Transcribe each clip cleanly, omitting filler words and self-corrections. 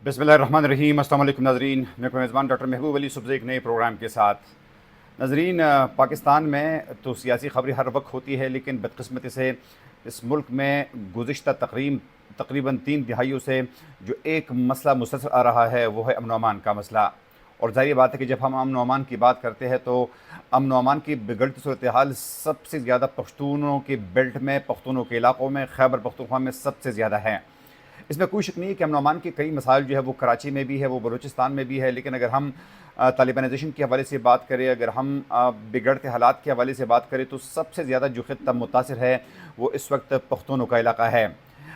बिस्मिल्लाहिर्रहमानिर्रहीम। अस्सलाम वालेकुम नाज़रीन, मैं मेज़बान डॉक्टर महबूब अली सुबह एक नए प्रोग्राम के साथ। नाज़रीन, पाकिस्तान में तो सियासी खबरें हर वक्त होती है, लेकिन बदकिस्मती से इस मुल्क में गुज़िश्ता तकरीबन 3 दिहाइयों से जो एक मसला मुसलसल आ रहा है वो है अमन व अमान का मसला। और ज़ाहिर बात है कि जब हम अमन व अमान की बात करते हैं तो अमन व अमान की बिगड़ती सूरत हाल सबसे ज़्यादा पख्तूनों के बेल्ट में, पख्तूनों के इलाक़ों में, खैबर पख्तूनख्वा में सबसे ज़्यादा है। इसमें कोई शक नहीं है कि अमन व अमान के कई मसाइल जो है वो कराची में भी है, वो बलूचिस्तान में भी है। लेकिन अगर हम तालिबानाइजेशन के हवाले से बात करें, अगर हम बिगड़ते हालात के हवाले से बात करें, तो सबसे ज़्यादा जो खित्ता मुतासिर है वो इस वक्त पख्तूनों का इलाका है।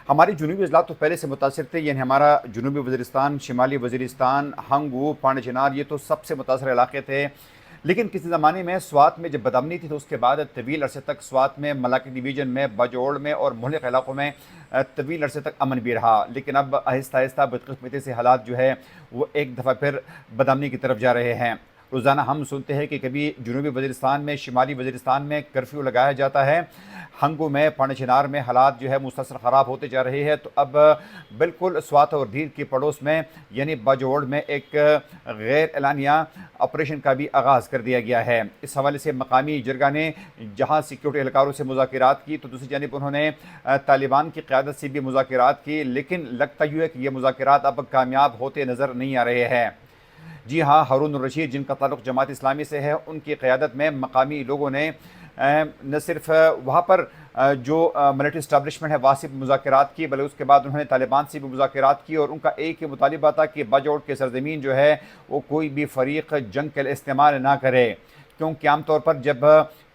हमारे जुनूबी अजलात तो पहले से मुतासिर थे, यानी हमारा जनूबी वज़ीरिस्तान, शिमाली वज़ीरिस्तान, हंगू, पांड चिनार, ये तो सबसे मुतासिर इलाके थे। लेकिन किसी ज़माने में स्वात में जब बदअमनी थी तो उसके बाद तवील अरसे तक स्वात में, मलाकी डिवीज़न में, बाजोड़ में और मुहल्लिक इलाकों में तवील अरसे तक अमन भी रहा। लेकिन अब आहिस्ता आहिस्ता बदकिस्मती से हालात जो है वो एक दफ़ा फिर बदअमनी की तरफ जा रहे हैं। रोज़ाना हम सुनते हैं कि कभी जनूबी वज़ीरिस्तान में, शिमाली वज़ीरिस्तान में कर्फ्यू लगाया जाता है, हंगू में, पांड चिनार में हालात जो है मुसलसल ख़राब होते जा रहे हैं। तो अब बिल्कुल स्वात और दीर के पड़ोस में यानी बाजोड़ में एक गैर एलानिया ऑपरेशन का भी आगाज़ कर दिया गया है। इस हवाले से मकामी जरगा ने जहाँ सिक्योरिटी एहलकारों से मुज़ाकरात की, तो दूसरी जानिब उन्होंने तालिबान की क़यादत से भी मुज़ाकरात की। लेकिन लगता यूँ है कि ये मुज़ाकरात अब कामयाब होते नज़र नहीं आ रहे हैं। जी हाँ, हारून रशीद, जिनका ताल्लुक़ जमात इस्लामी से है, उनकी क़यादत में मकामी लोगों ने न सिर्फ वहाँ पर जो मिलिट्री इस्टेब्लिशमेंट है वहाँ से मुज़ाकरात की, बल्कि उसके बाद उन्होंने तालिबान से भी मुज़ाकरात की। और उनका एक ही मुतालिबा था कि बाजोड़ के सरज़मीन जो है वो कोई भी फ़रीक जंग के लिए इस्तेमाल ना करे, क्योंकि आम तौर पर जब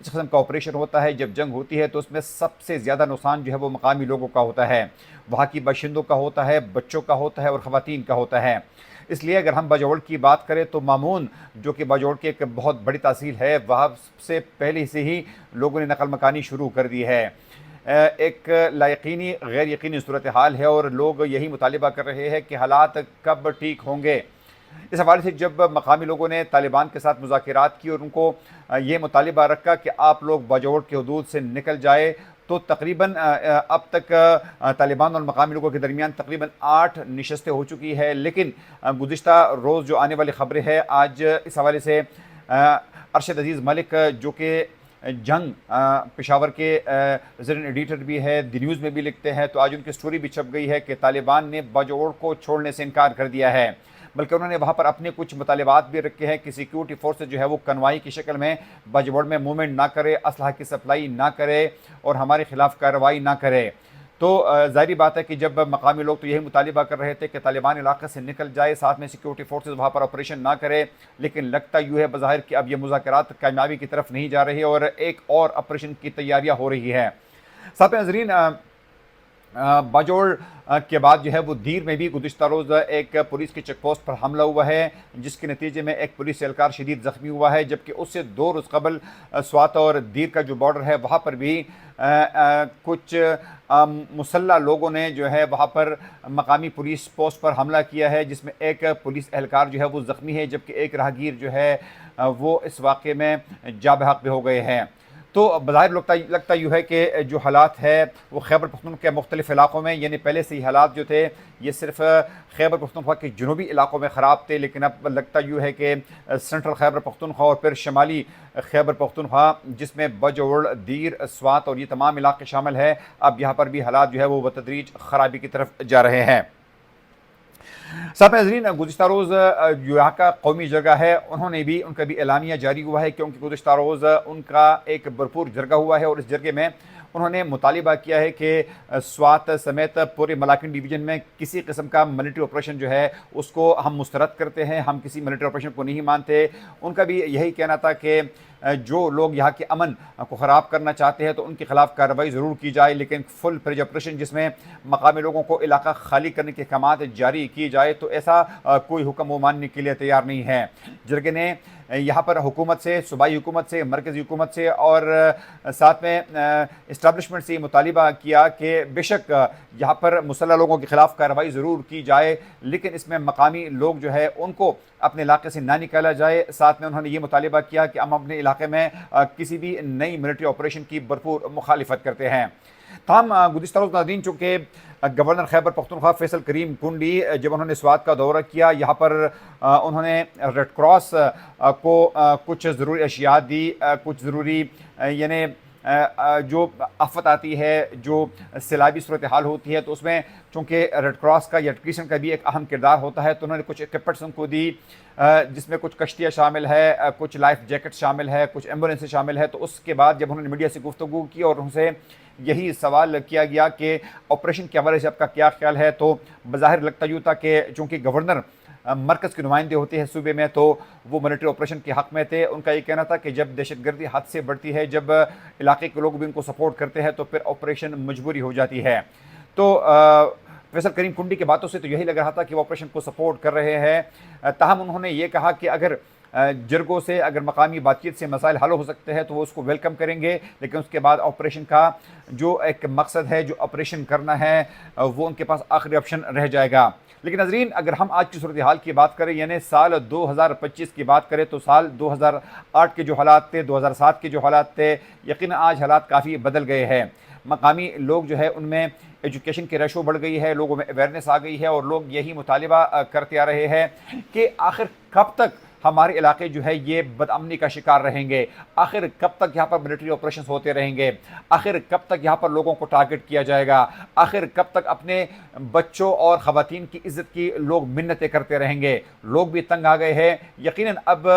इस किस्म का ऑपरेशन होता है, जब जंग होती है, तो उसमें सबसे ज़्यादा नुकसान जो है वो मकामी लोगों का होता है, वहाँ की बाशिंदों का होता है, बच्चों का होता है और ख़वातीन का होता है। इसलिए अगर हम बाजोड़ की बात करें तो मामून, जो कि बाजोड़ की एक बहुत बड़ी तहसील है, वहाँ से पहले से ही लोगों ने नकल मकानी शुरू कर दी है। एक लायकीनी गैर यकीनी सूरत हाल है और लोग यही मुतालिबा कर रहे हैं कि हालात कब ठीक होंगे। इस हवाले से जब मकामी लोगों ने तालिबान के साथ मुज़ाकरात की और उनको ये मुतालिबा रखा कि आप लोग बाजोड़ के हदूद से निकल जाए, तो तकरीबन अब तक तालिबान और मकामी लोगों के दरमियान तकरीबन 8 नशस्तें हो चुकी है। लेकिन गुज़िश्ता रोज़ जो आने वाली ख़बरें हैं, आज इस हवाले से अरशद अजीज़ मलिक, जो कि जंग पेशावर के रेजिडेंट एडिटर भी है, दी न्यूज़ में भी लिखते हैं, तो आज उनकी स्टोरी भी छप गई है कि तालिबान ने बाजोड़ को छोड़ने से इनकार कर दिया है। बल्कि उन्होंने वहाँ पर अपने कुछ मुतालिबात भी रखे हैं कि सिक्योरिटी फोर्सेज जो है वो कन्वाई की शक्ल में बाजोड़ में मूवमेंट ना करे, असलहा की सप्लाई ना करे और हमारे खिलाफ कार्रवाई ना करे। तो ज़ाहिर बात है कि जब मकामी लोग तो यही मुतालिबा कर रहे थे कि तालिबान इलाके से निकल जाए, साथ में सिक्योरिटी फोर्सेज वहाँ पर ऑपरेशन ना करे। लेकिन लगता यूँ है बज़ाहिर कि अब ये मुज़ाकरात कामयाबी की तरफ नहीं जा रही और एक और ऑपरेशन की तैयारियाँ हो रही है। साथ में नज़रीन, बाजोड़ के बाद जो है वो दीर में भी गुज़िश्ता रोज़ एक पुलिस की चेक पोस्ट पर हमला हुआ है, जिसके नतीजे में एक पुलिस एहलकार शदीद ज़ख्मी हुआ है। जबकि उससे 2 रोज़ कबल स्वात और दीर का जो बॉर्डर है वहाँ पर भी कुछ मुसल्लह लोगों ने जो है वहाँ पर मकामी पुलिस पोस्ट पर हमला किया है, जिसमें एक पुलिस एहलकार जो है वो ज़ख्मी है, जबकि एक राहगीर जो है वो इस वाक़े में जा बहक भी हो गए हैं। तो बज़ाहिर लगता यूँ है कि जो हालात है वो खैबर पख्तूनख्वा के मुख्तलिफ़ इलाक़ों में, यानी पहले से ही हालात जो थे ये सिर्फ खैबर पख्तूनख्वा के जनूबी इलाक़ों में ख़राब थे, लेकिन अब लगता यूँ है कि सेंट्रल खैबर पख्तूनख्वा और फिर शमाली खैबर पख्तूनख्वा, जिसमें बाजोड़, दीर, स्वात और ये तमाम इलाक़े शामिल है, अब यहाँ पर भी हालात जो है वो बतदरीज ख़राबी की तरफ जा रहे हैं। साथ में नज़रीन, गुज़िश्ता रोज़ जो यहाँ का कौमी जरगा है उन्होंने भी, उनका भी एलानिया जारी हुआ है, क्योंकि गुज़िश्ता रोज़ उनका एक भरपूर जरगा हुआ है और इस जरगे में उन्होंने मुतालिबा किया है कि स्वात समेत पूरे मलाकिन डिवीज़न में किसी किस्म का मिलिट्री ऑपरेशन जो है उसको हम मुस्तरद करते हैं, हम किसी मिलिट्री ऑपरेशन को नहीं मानते। उनका भी यही कहना था कि जो लोग यहाँ के अमन को ख़राब करना चाहते हैं तो उनके खिलाफ कार्रवाई ज़रूर की जाए, लेकिन फुल फ्लेज ऑपरेशन जिसमें मकामी लोगों को इलाका खाली करने के अहकामात जारी की जाए, तो ऐसा कोई हुक्म वो मानने के लिए तैयार नहीं है। जरगे ने यहाँ पर हुकूमत से, सूबाई हुकूमत से, मरकज़ी हुकूमत से और साथ में इस्टेब्लिशमेंट से मुतालिबा किया कि बेशक यहाँ पर मुसल्लह लोगों के ख़िलाफ़ कार्रवाई ज़रूर की जाए, लेकिन इसमें मकामी लोग जो है उनको अपने इलाके से ना निकाला जाए। साथ में उन्होंने ये मुतालिबा किया कि हम अपने इलाके में किसी भी नई मिलिट्री ऑपरेशन की भरपूर मुखालिफत करते हैं। ताहम गुज़िश्ता रोज़ नाज़रीन, चूँकि گورنر خیبر پختونخوا فیصل کریم کنڈی جب انہوں نے سوات کا دورہ کیا، یہاں پر انہوں نے ریڈ کراس کو کچھ ضروری اشیاء دی، کچھ ضروری یعنی جو آفت آتی ہے، جو سیلابی صورتحال ہوتی ہے، تو اس میں چونکہ ریڈ کراس کا یا ایڈوکیشن کا بھی ایک اہم کردار ہوتا ہے، تو انہوں نے کچھ اکوپمنٹس ان کو دی، جس میں کچھ کشتیاں شامل ہے، کچھ لائف جیکٹ شامل ہے، کچھ ایمبولینس شامل ہے۔ تو اس کے بعد جب انہوں نے میڈیا سے گفتگو کی اور ان سے یہی سوال کیا گیا کہ آپریشن کے حوالے سے آپ کا کیا خیال ہے، تو بظاہر لگتا یوں تھا کہ چونکہ گورنر مرکز کے نمائندے ہوتے ہیں صوبے میں، تو وہ ملٹری آپریشن کے حق میں تھے۔ ان کا یہ کہنا تھا کہ جب دہشت گردی حد سے بڑھتی ہے، جب علاقے کے لوگ بھی ان کو سپورٹ کرتے ہیں، تو پھر آپریشن مجبوری ہو جاتی ہے۔ تو فیصل کریم کنڈی کی باتوں سے تو یہی لگ رہا تھا کہ وہ آپریشن کو سپورٹ کر رہے ہیں، تاہم انہوں نے یہ کہا کہ اگر جرگوں سے، اگر مقامی بات چیت سے مسائل حل ہو سکتے ہیں تو وہ اس کو ویلکم کریں گے، لیکن اس کے بعد آپریشن کا جو ایک مقصد ہے، جو آپریشن کرنا ہے، وہ ان کے پاس آخری آپشن رہ جائے گا۔ لیکن ناظرین، اگر ہم آج کی صورتحال کی بات کریں، یعنی سال 2025 کی بات کریں، تو سال 2008 کے جو حالات تھے، 2007 کے جو حالات تھے، یقیناً آج حالات کافی بدل گئے ہیں۔ مقامی لوگ جو ہے ان میں ایجوکیشن کی ریشو بڑھ گئی ہے، لوگوں میں اویئرنیس آ گئی ہے، اور لوگ یہی مطالبہ کرتے آ رہے ہیں کہ آخر کب تک ہمارے علاقے جو ہے یہ بدامنی کا شکار رہیں گے، آخر کب تک یہاں پر ملٹری آپریشنز ہوتے رہیں گے، آخر کب تک یہاں پر لوگوں کو ٹارگٹ کیا جائے گا، آخر کب تک اپنے بچوں اور خواتین کی عزت کی لوگ منتیں کرتے رہیں گے۔ لوگ بھی تنگ آ گئے ہیں۔ یقیناً اب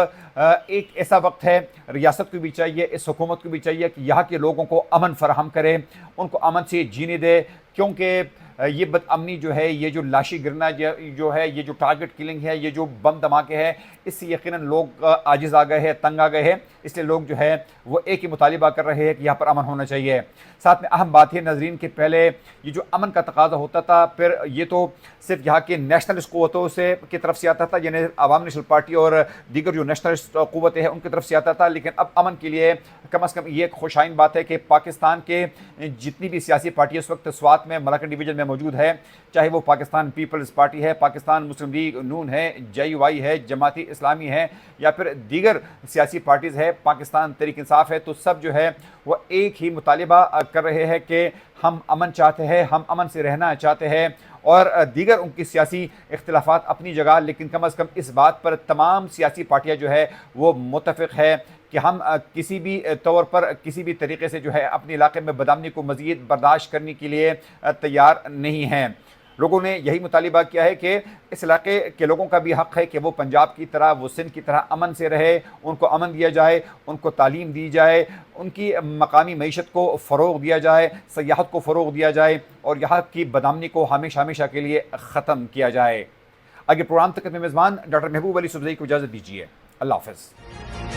ایک ایسا وقت ہے، ریاست کو بھی چاہیے، اس حکومت کو بھی چاہیے کہ یہاں کے لوگوں کو امن فراہم کرے، ان کو امن سے جینے دے، کیونکہ یہ بد امنی جو ہے، یہ جو لاشی گرنا جو ہے، یہ جو ٹارگٹ کلنگ ہے، یہ جو بم دھماکے ہے، اس سے یقیناً لوگ عاجز آ گئے ہیں، تنگ آ گئے ہیں۔ اس لیے لوگ جو ہے وہ ایک ہی مطالبہ کر رہے ہیں کہ یہاں پر امن ہونا چاہیے۔ ساتھ میں اہم بات ہے ناظرین کہ پہلے یہ جو امن کا تقاضا ہوتا تھا، پھر یہ تو صرف یہاں کے نیشنلسٹ قوتوں سے کی طرف سے آتا تھا، یعنی عوام نیشنل پارٹی اور دیگر جو نیشنلسٹ قوتیں ہیں ان کی طرف سے آتا تھا، لیکن اب امن کے لیے کم از کم یہ ایک خوشائن بات ہے کہ پاکستان کے جتنی بھی سیاسی پارٹی اس وقت سوات میں، ملاکنڈ ڈویژن میں موجود ہے، چاہے وہ پاکستان پیپلز پارٹی ہے، پاکستان مسلم لیگ نون ہے، JUI ہے، جماعت اسلامی ہے، یا پھر دیگر سیاسی پارٹیز ہے، پاکستان تحریک انصاف ہے، تو سب جو ہے وہ ایک ہی مطالبہ کر رہے ہیں کہ ہم امن چاہتے ہیں، ہم امن سے رہنا چاہتے ہیں، اور دیگر ان کی سیاسی اختلافات اپنی جگہ، لیکن کم از کم اس بات پر تمام سیاسی پارٹیاں جو ہے وہ متفق ہے کہ ہم کسی بھی طور پر، کسی بھی طریقے سے جو ہے اپنے علاقے میں بدامنی کو مزید برداشت کرنے کے لیے تیار نہیں ہیں۔ لوگوں نے یہی مطالبہ کیا ہے کہ اس علاقے کے لوگوں کا بھی حق ہے کہ وہ پنجاب کی طرح، وہ سندھ کی طرح امن سے رہے، ان کو امن دیا جائے، ان کو تعلیم دی جائے، ان کی مقامی معیشت کو فروغ دیا جائے، سیاحت کو فروغ دیا جائے، اور یہاں کی بدامنی کو ہمیشہ ہمیشہ کے لیے ختم کیا جائے۔ آگے پروگرام تک میں میزبان ڈاکٹر محبوب علی سبزئی کو اجازت دیجیے۔ اللہ حافظ۔